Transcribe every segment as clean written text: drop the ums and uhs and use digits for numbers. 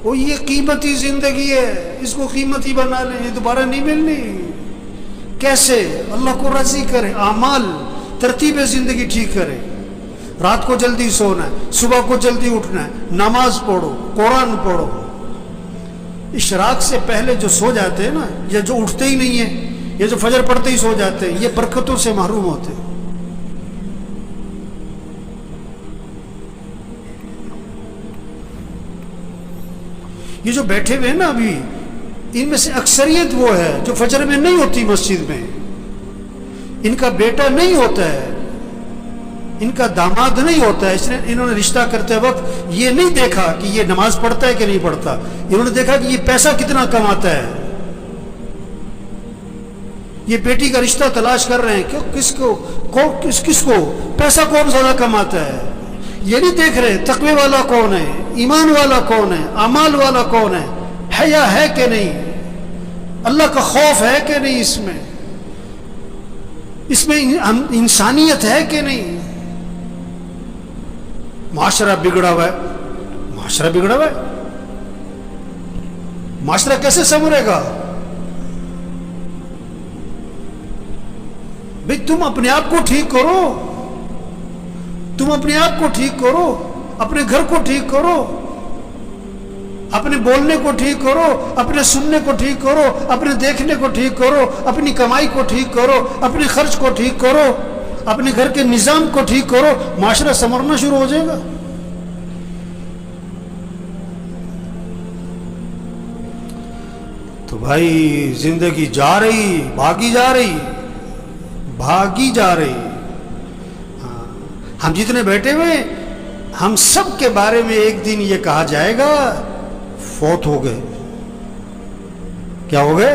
وہ یہ قیمتی زندگی ہے، اس کو قیمتی بنا لیں، یہ دوبارہ نہیں ملنی۔ کیسے؟ اللہ کو راضی کرے، اعمال ترتیب زندگی ٹھیک کرے۔ رات کو جلدی سونا ہے، صبح کو جلدی اٹھنا ہے، نماز پڑھو، قرآن پڑھو۔ اشراق سے پہلے جو سو جاتے ہیں نا، یا جو اٹھتے ہی نہیں ہیں، یا جو فجر پڑھتے ہی سو جاتے ہیں، یہ برکتوں سے محروم ہوتے ہیں۔ یہ جو بیٹھے ہوئے ہیں نا ابھی، ان میں سے اکثریت وہ ہے جو فجر میں نہیں ہوتی مسجد میں، ان کا بیٹا نہیں ہوتا ہے، ان کا داماد نہیں ہوتا ہے، اس نے انہوں نے رشتہ کرتے وقت یہ نہیں دیکھا کہ یہ نماز پڑھتا ہے کہ نہیں پڑھتا، انہوں نے دیکھا کہ یہ پیسہ کتنا کماتا ہے۔ یہ بیٹی کا رشتہ تلاش کر رہے ہیں کہ کس کو پیسہ کون زیادہ کماتا ہے، یہ نہیں دیکھ رہے تقوی والا کون ہے، ایمان والا کون ہے، اعمال والا کون ہے، حیا ہے کہ نہیں، اللہ کا خوف ہے کہ نہیں، اس میں انسانیت ہے کہ نہیں۔ معاشرہ بگڑا ہوا ہے، معاشرہ بگڑا ہوا ہے، معاشرہ کیسے سنورے گا؟ بھئی تم اپنے آپ کو ٹھیک کرو، تم اپنے آپ کو ٹھیک کرو، اپنے گھر کو ٹھیک کرو، اپنے بولنے کو ٹھیک کرو، اپنے سننے کو ٹھیک کرو، اپنے دیکھنے کو ٹھیک کرو، اپنی کمائی کو ٹھیک کرو، اپنے خرچ کو ٹھیک کرو، اپنے گھر کے نظام کو ٹھیک کرو، معاشرہ سنورنا شروع ہو جائے گا۔ تو بھائی زندگی جا رہی، بھاگی جا رہی، بھاگی جا رہی۔ ہم جتنے بیٹھے ہوئے، ہم سب کے بارے میں ایک دن یہ کہا جائے گا فوت ہو گئے۔ کیا ہو گئے؟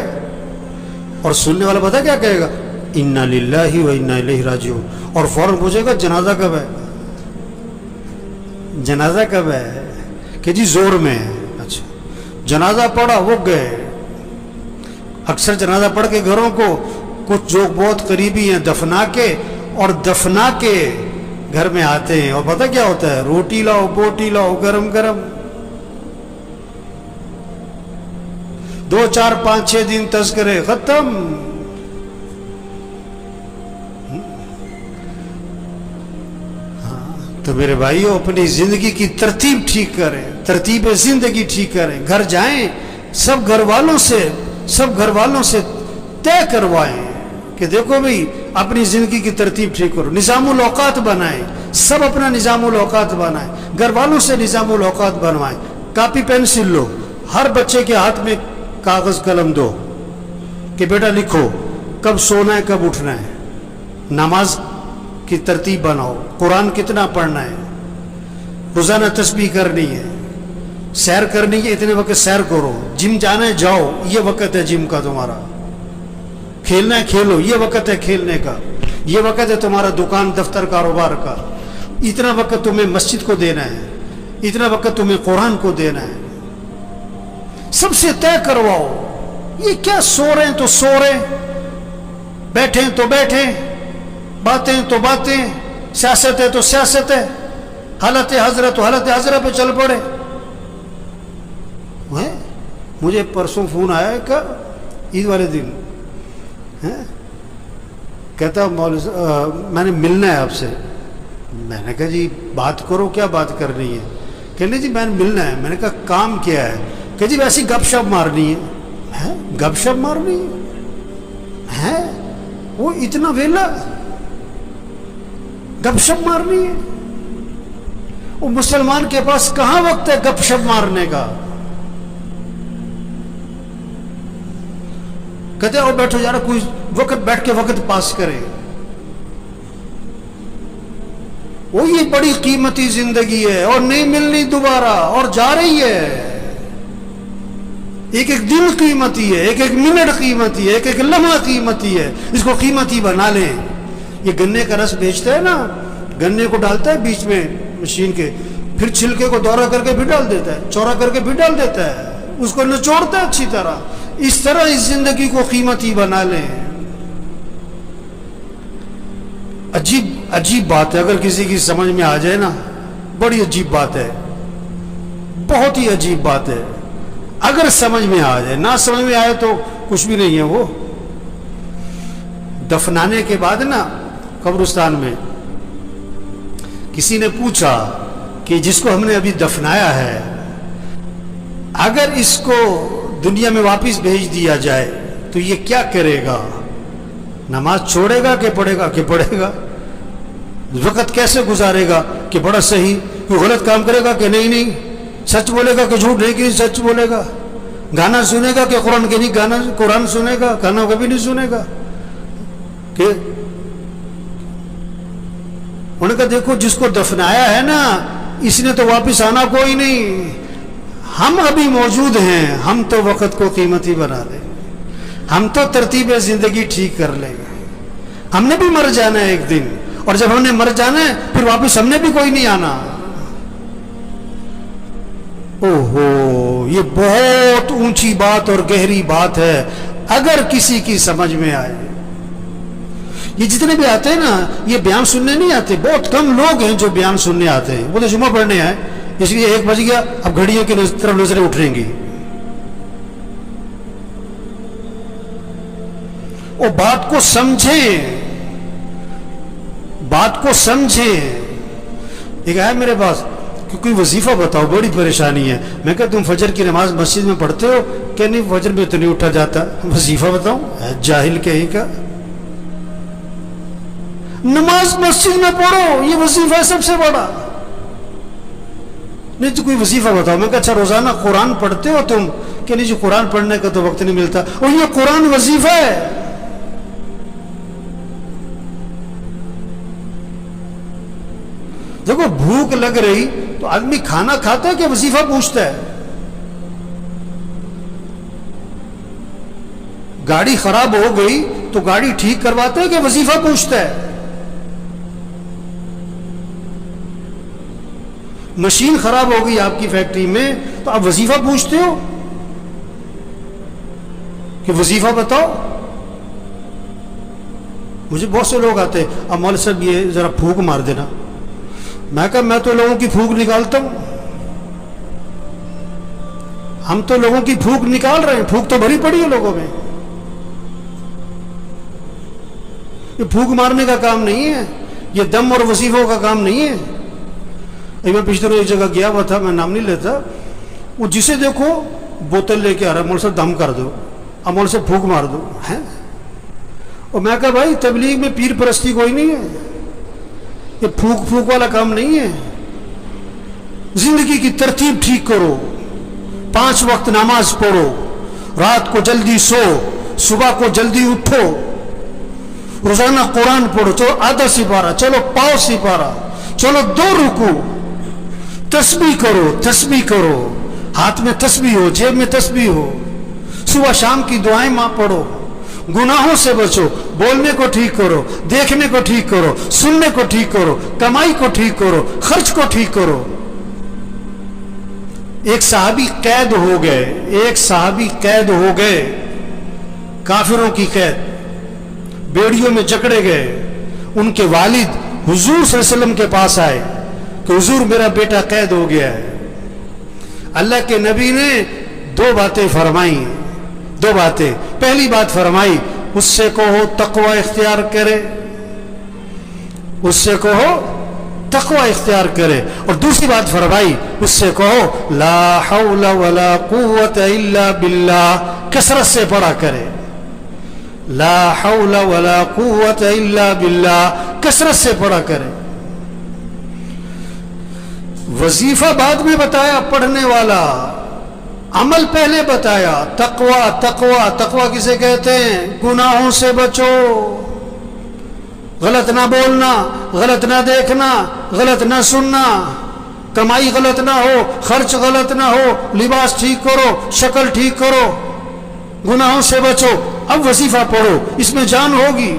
اور سننے والا پتہ کیا کہے گا؟ انا للہ و انا الیہ راجعون، اور فوراً پوچھے گا جنازہ کب ہے، جنازہ کب ہے؟ کہ جی زور میں ہے۔ اچھا، جنازہ پڑھا، وہ گئے۔ اکثر جنازہ پڑھ کے گھروں کو کچھ جو بہت قریبی ہیں دفنا کے، اور دفنا کے گھر میں آتے ہیں، اور پتہ کیا ہوتا ہے؟ روٹی لاؤ، بوٹی لاؤ، گرم گرم۔ 2 4 5 6 دن تذکرے ختم۔ تو میرے بھائیو، اپنی زندگی کی ترتیب ٹھیک کریں، ترتیب زندگی ٹھیک کریں۔ گھر جائیں، سب گھر والوں سے طے کروائیں کہ دیکھو بھئی اپنی زندگی کی ترتیب ٹھیک کرو، نظام الاوقات بنائیں، سب اپنا نظام الاوقات بنائیں، گھر والوں سے نظام الاوقات بنوائیں۔ کاپی پینسل لو، ہر بچے کے ہاتھ میں کاغذ قلم دو کہ بیٹا لکھو کب سونا ہے، کب اٹھنا ہے، نماز کی ترتیب بناؤ، قرآن کتنا پڑھنا ہے، روزانہ تسبیح کرنی ہے، سیر کرنی ہے، اتنے وقت سیر کرو، جم جانا ہے جاؤ، یہ وقت ہے جم کا تمہارا، کھیلنا ہے کھیلو، یہ وقت ہے کھیلنے کا، یہ وقت ہے تمہارا دکان دفتر کاروبار کا، اتنا وقت تمہیں مسجد کو دینا ہے، اتنا وقت تمہیں قرآن کو دینا ہے۔ سب سے طے کرواؤ۔ یہ کیا سو رہے ہیں تو سو رہے، بیٹھیں تو بیٹھیں، باتیں تو باتیں، سیاست ہے تو سیاست ہے، حالت حضرت تو حالت حضرت پہ چل پڑے۔ مجھے پرسوں فون آیا کہ عید والے دن کہتا میں نے ملنا ہے آپ سے۔ میں نے کہا جی بات کرو، کیا بات کرنی ہے؟ کہنے جی میں نے ملنا ہے۔ میں نے کہا کام کیا ہے؟ کہ جی ویسی گپ شپ مارنی ہے۔ گپ شپ مارنی ہے؟ وہ اتنا ویلا گپ شپ مارنی ہے؟ وہ مسلمان کے پاس کہاں وقت ہے گپ شپ مارنے کا؟ کہتے ہیں بیٹھو یار، کوئی وقت بیٹھ کے وقت پاس کرے۔ وہ یہ بڑی قیمتی زندگی ہے اور نہیں ملنی دوبارہ، اور جا رہی ہے۔ ایک ایک دن قیمتی ہے، ایک ایک منٹ قیمتی ہے، ایک ایک لمحہ قیمتی ہے۔ اس کو قیمتی بنا لیں۔ یہ گنے کا رس بیچتا ہے نا، گنے کو ڈالتا ہے بیچ میں مشین کے، پھر چھلکے کو دورہ کر کے بھی ڈال دیتا ہے، چورا کر کے بھی ڈال دیتا ہے، اس کو نچوڑتا ہے اچھی طرح۔ اس طرح اس زندگی کو قیمتی بنا لیں۔ عجیب بات ہے، اگر کسی کی سمجھ میں آ جائے نا، بڑی عجیب بات ہے، बहुत ही अजीब बात है। अगर समझ में आ जाए, ना समझ में आए तो कुछ भी नहीं है। वो दफनाने के बाद ना कब्रिस्तान में किसी ने पूछा कि जिसको हमने अभी दफनाया है, अगर इसको दुनिया में वापस भेज दिया जाए तो ये क्या करेगा? नमाज छोड़ेगा कि पढ़ेगा? कि पढ़ेगा। वक्त कैसे गुजारेगा? कि बड़ा सही। कोई गलत काम करेगा कि नहीं नहीं, सच बोलेगा कि झूठ नहीं, कि सच बोलेगा। गाना सुनेगा कि कुरान के नहीं, गाना कुरान सुनेगा, गाना कभी नहीं सुनेगा। कि उन्होंने कहा देखो जिसको दफनाया है ना, इसने तो वापस आना कोई नहीं। हम अभी मौजूद हैं, हम तो वक्त को कीमती बना लें, हम तो तरतीब जिंदगी ठीक कर लेंगे। हमने भी मर जाना है एक दिन, और जब हमने मर जाना है फिर वापस हमने भी कोई नहीं आना। ओहो, ये बहुत ऊंची बात और गहरी बात है, अगर किसी की समझ में आए। ये जितने भी आते हैं ना, ये बयान सुनने नहीं आते। बहुत कम लोग हैं जो बयान सुनने आते हैं। वो तो जुम्मा पढ़ने आए, इसलिए 1 बज गया, अब घड़ियों की तरफ नजरें उठेंगी। वो बात को समझें, बात को समझें। एक आया मेरे पास कि कोई वजीफा बताओ, बड़ी परेशानी है। मैं कहा तुम फजर की नमाज मस्जिद में पढ़ते हो? क्या नहीं, फजर में तो नहीं उठा जाता। वजीफा बताओ? जाहिल कहीं का। नमाज मस्जिद में पढ़ो, ये वजीफा है सबसे बड़ा। नहीं तो कोई वजीफा बताओ। मैं कहा अच्छा रोजाना कुरान पढ़ते हो तुम? कि नहीं जी, कुरान पढ़ने का तो वक्त नहीं मिलता। और ये कुरान वजीफा है। देखो भूख लग रही तो आदमी खाना खाता है कि वजीफा पूछता है? गाड़ी खराब हो गई तो गाड़ी ठीक करवाता है कि वजीफा पूछता है? मशीन खराब हो गई आपकी फैक्ट्री में तो आप वजीफा पूछते हो कि वजीफा बताओ? मुझे बहुत से लोग आते हैं, अब मौलवी साहब ये जरा फूंक मार देना। मैं कहा मैं तो लोगों की फूंक निकालता हूं। हम तो लोगों की फूंक निकाल रहे हैं, फूंक तो भरी पड़ी है लोगों में। ये फूंक मारने का काम नहीं है, ये दम और वजीफों का काम नहीं है। मैं पिछले रोज एक जगह गया हुआ था, मैं नाम नहीं लेता। वो जिसे देखो बोतल लेके आ रहा है, मौलवी साहब दम कर दो, अब मौलवी साहब फूंक मार दो है। और मैं कहा भाई तबलीग में पीर परस्ती कोई नहीं है, ये फूंक फूंक वाला काम नहीं है। जिंदगी की तरतीब ठीक करो, 5 वक्त नमाज पढ़ो, रात को जल्दी सो, सुबह को जल्दी उठो, रोजाना कुरान पढ़ो। चलो आधा सिपारा, चलो पाव सिपारा, चलो 2 रुकू, तस्बीह करो, तस्बीह करो, हाथ में तस्बीह हो, जेब में तस्बीह हो, सुबह शाम की दुआएं मां पढ़ो, गुनाहों से बचो, बोलने को ठीक करो, देखने को ठीक करो, सुनने को ठीक करो, कमाई को ठीक करो, खर्च को ठीक करो। एक साहबी कैद हो गए, एक साहबी कैद हो गए, काफिरों की कैद, बेड़ियों में जकड़े गए। उनके वालिद हुजूर सल्लल्लाहु अलैहि वसल्लम के पास आए कि हुजूर मेरा बेटा कैद हो गया है। अल्लाह के नबी ने 2 बातें फरमाई, 2 बातें। पहली बात फरमाई उससे कहो तकवा इख्तियार करे, उससे कहो तकवा इख्तियार करे। और दूसरी बात फरमाई उससे कहो ला हौला वला कुव्वता इल्ला बिल्लाह, कसरत से पढ़ा करे। ला हौला वला कुव्वता इल्ला बिल्लाह, कसरत से पढ़ा करे। वजीफा बाद में बताया पढ़ने वाला, अमल पहले बताया। तकवा तकवा तकवा किसे कहते हैं? गुनाहों से बचो, गलत ना बोलना, गलत ना देखना, गलत ना सुनना, कमाई गलत ना हो, खर्च गलत ना हो, लिबास ठीक करो, शक्ल ठीक करो, गुनाहों से बचो। अब वजीफा पढ़ो, इसमें जान होगी।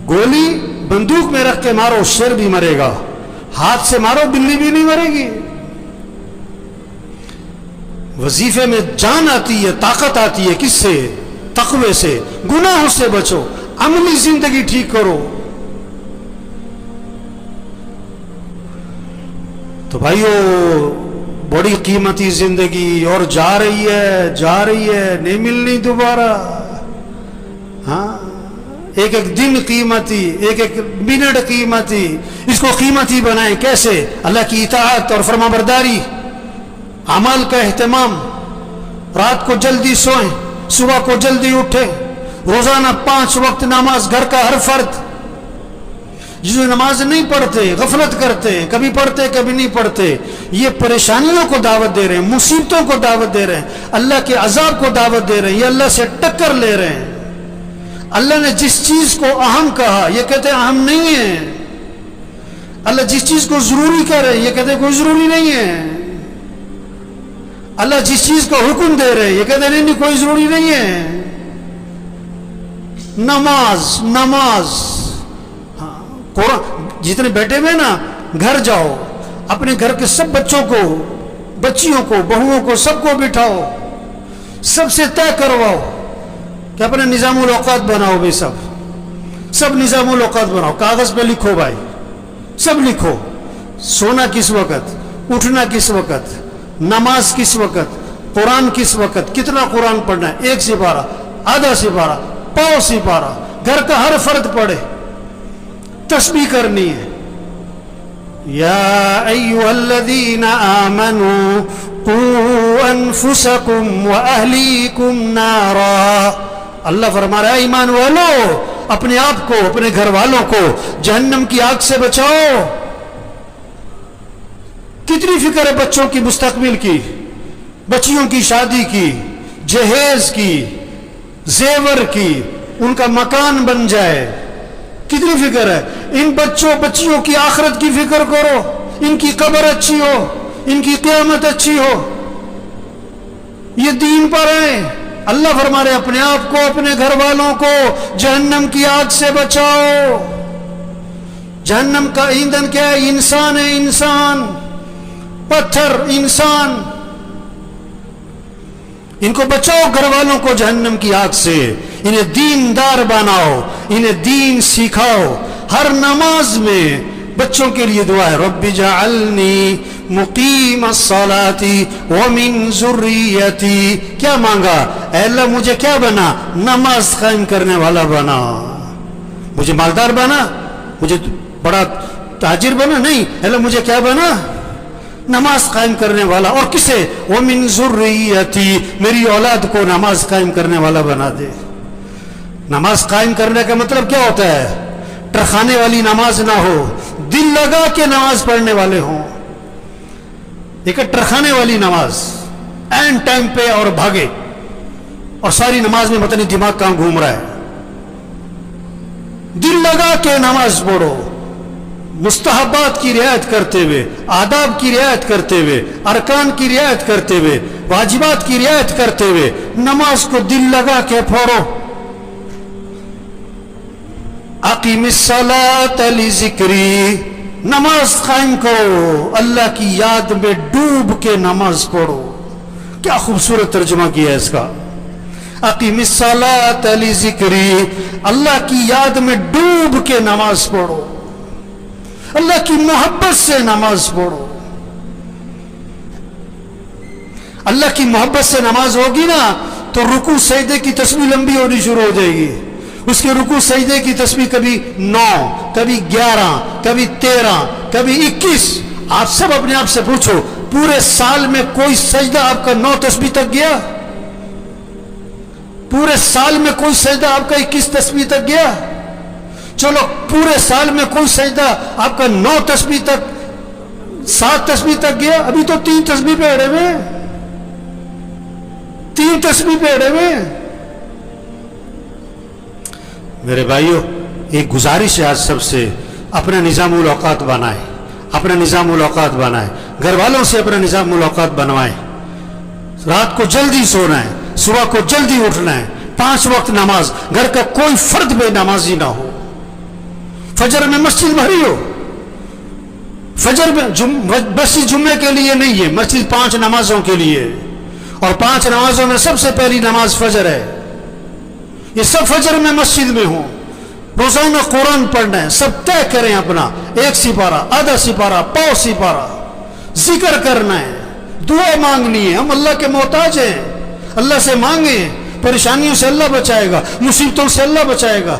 गोली बंदूक में रख के मारो, शेर भी मरेगा, हाथ से मारो बिल्ली भी नहीं मरेगी। वजीफे में जान आती है, ताकत आती है। किससे? तकवे से। गुनाहों से बचो, अमली जिंदगी ठीक करो। तो भाइयों बड़ी कीमती जिंदगी और जा रही है, नहीं मिलनी दोबारा। हाँ, एक एक दिन कीमती, एक एक मिनट कीमती, इसको कीमती बनाएं कैसे? अल्लाह की इताअत और फरमाबरदारी, अमल का एहतमाम, रात को जल्दी सोएं, सुबह को जल्दी उठें, रोजाना 5 वक्त नमाज, घर का हर फर्द। जो नमाज नहीं पढ़ते, गफलत करते, कभी पढ़ते कभी नहीं पढ़ते, ये परेशानियों को दावत दे रहे हैं, मुसीबतों को दावत दे रहे हैं, अल्लाह के अजाब को दावत दे रहे हैं, ये अल्लाह से टक्कर ले रहे हैं। अल्लाह ने जिस चीज को अहम कहा, ये कहते हैं अहम नहीं है। अल्लाह जिस चीज को जरूरी कह रहे हैं, ये कहते हैं कोई जरूरी नहीं है। अल्लाह जिस चीज को हुक्म दे रहे हैं, ये कहते हैं नहीं कोई जरूरी नहीं है। नमाज नमाज, जितने बैठे हुए ना, घर जाओ, अपने घर के सब बच्चों को, बच्चियों को, बहुओं को, सबको बिठाओ, सबसे तय करवाओ कि अपने निजामुल औकात बनाओ भाई। सब निजामुल औकात बनाओ, कागज पे लिखो भाई, सब लिखो। सोना किस वक्त, उठना किस वक्त, नमाज किस वक्त, कुरान किस वक्त, कितना कुरान पढ़ना है, 1 सिपारा, आधा सिपारा, पाव सिपारा, घर का हर फर्द पढ़े। तस्बीह करनी है, या अय्युहल्लज़ीना आमनू कू अनफुसकुम व अहलीकुम नारा। अल्लाह फरमा रहा है, ईमान वालों, अपने आप को, अपने घर वालों को जहन्नम की आग से बचाओ। कितनी फिक्र है बच्चों की मुस्तकबिल की, बच्चियों की शादी की, जहेज की, जेवर की, उनका मकान बन जाए, कितनी फिक्र है। इन बच्चियों की आखिरत की फिक्र करो, इनकी कब्र अच्छी हो, इनकी क़यामत अच्छी हो, ये दीन पर है। अल्लाह फरमा रहे, अपने आप को, अपने घर वालों को जहन्नम की आग से बचाओ। जहन्नम का ईंधन क्या है? इंसान है, इंसान, पत्थर, इंसान। इनको बचाओ, घर वालों को जहन्नम की आग से। इन्हें दीनदार बनाओ, इन्हें दीन सिखाओ। हर नमाज में बच्चों के लिए दुआ है, रब्बी जअलनी मुकीमस्सलाती व मिन ज़ुर्रियती। क्या मांगा? ऐ अल्लाह मुझे क्या बना? नमाज कायम करने वाला बना। मुझे मालदार बना, मुझे बड़ा ताजिर बना नहीं, अल्लाह मुझे क्या बना? नमाज कायम करने वाला। और किसे? वो मिन ज़ुर्रियती, मेरी औलाद को नमाज कायम करने वाला बना दे। नमाज कायम करने का मतलब क्या होता है? टरखाने वाली नमाज ना हो, दिल लगा के नमाज पढ़ने वाले हों। एक टरखाने वाली नमाज, एंड टाइम पे और भागे, और सारी नमाज में पता नहीं दिमाग कहां घूम रहा है। दिल लगा के नमाज पढ़ो, मुस्तहबात की रियायत करते हुए, आदाब की रियायत करते हुए, अरकान की रियायत करते हुए, वाजिबात की रियायत करते हुए नमाज को दिल लगा के पढ़ो। अकीमिस्सलात लिज़िक्री, नमाज कायम करो, अल्लाह की याद में डूब के नमाज पढ़ो। क्या खूबसूरत तर्जुमा किया है इसका। अकीमिस्सलात लिज़िक्री, अल्लाह की याद में डूब के नमाज पढ़ो, अल्लाह की मोहब्बत से नमाज पढ़ो। अल्लाह की मोहब्बत से नमाज होगी ना, तो रुकू सजदे की तस्बीह लंबी होनी शुरू हो जाएगी। उसके रुकू सजदे की तस्बीह कभी 9, कभी 11, कभी 13, कभी 21। आप सब अपने आप से पूछो, पूरे साल में कोई सजदा आपका 9 तस्बीह तक गया? पूरे साल में कोई सजदा आपका 21 तस्बीह तक गया? चलो पूरे साल में कोई सजदा आपका 9 तस्बीह तक, 7 तस्बीह तक गया? अभी तो 3 तस्बीह पे अड़े हुए, 3 तस्बीह पे अड़े हुए। मेरे भाइयों, एक गुजारिश है आज सबसे, अपना निजामुल औकात बनाए, अपना निजामुल औकात बनाए, घर वालों से अपना निजामुल औकात बनवाएं। रात को जल्दी सोना है, सुबह को जल्दी उठना है, 5 वक्त नमाज, घर का कोई फर्द बेनमाजी ना हो। फजर में मस्जिद भरी हो, फजर में मस्जिद जुम्मे के लिए नहीं है, मस्जिद 5 नमाजों के लिए, और 5 नमाजों में सबसे पहली नमाज फजर है। ये सब फजर में मस्जिद में हो, रोजाना कुरान पढ़ना है, सब तय करें अपना 1 सिपारा, आधा सिपारा, पाव सिपारा, जिक्र करना है, دعا مانگنی ہے. ہم اللہ کے محتاج ہیں. اللہ سے مانگیں, پریشانیوں سے اللہ بچائے گا, مصیبتوں سے اللہ بچائے گا.